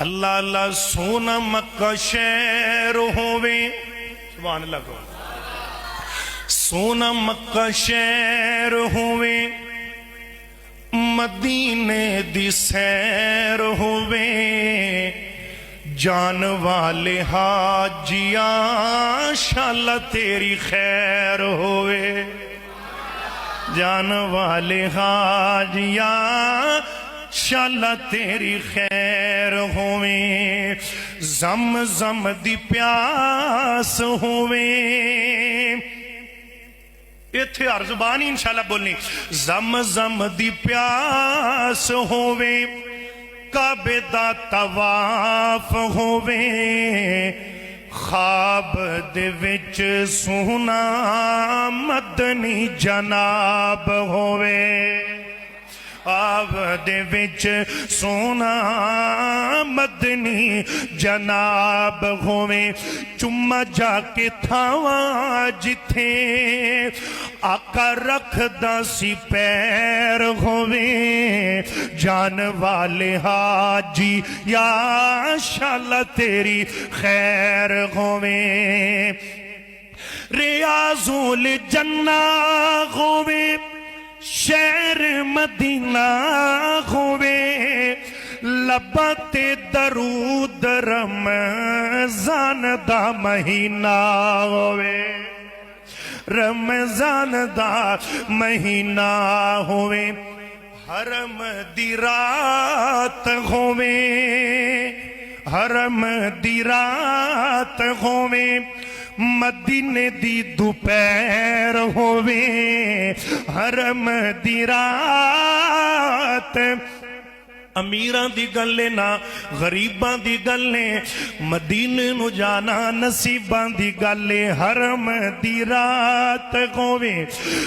اللہ اللہ سونا مکہ شہر ہووے سبحان اللہ کو سونا مکہ شہر ہووے مدینے دی سیر ہووے جان والے حاجیاں شاءاللہ تیری خیر ہووے جان والے حاجیاں شاءاللہ تیری خیر ہوویں زم زم دی پیاس ہوویں ایتھے ہر زبانی انشاءاللہ بولنی زم زم دی پیاس ہوویں کعبے دا طواف ہوویں خواب دے وچ سونا مدنی جناب ہوویں خواب دے وچ سونا مدنی جناب ہوویں چمہ جا کے تھاواں جتھے آقا رکھ دا سی پیر ہوویں جان والے حاجی یا شاءاللہ تیری خیر ہوویں ریاض الجنہ ہوویں شہر مدینہ ہووے لبت درود رمضان دا مہینہ ہووے رمضان دا مہینہ ہووے حرم دی رات ہووے حرم دی رات ہووے مدینے دی دوپہر ہووے حرم دی رات امیران دی گلے نا غریبان دی گلے مدینے نو جانا نصیبان دی گلے حرم دی رات ہووے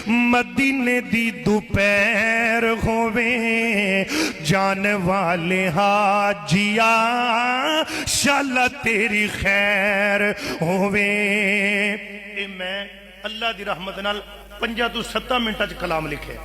مدینے دی دوپہر ہووے جان والے حاجیاں شاءاللہ تیری خیر ہووے اے میں اللہ دی رحمت نال 5 تو 7 منٹا چ کلام لکھے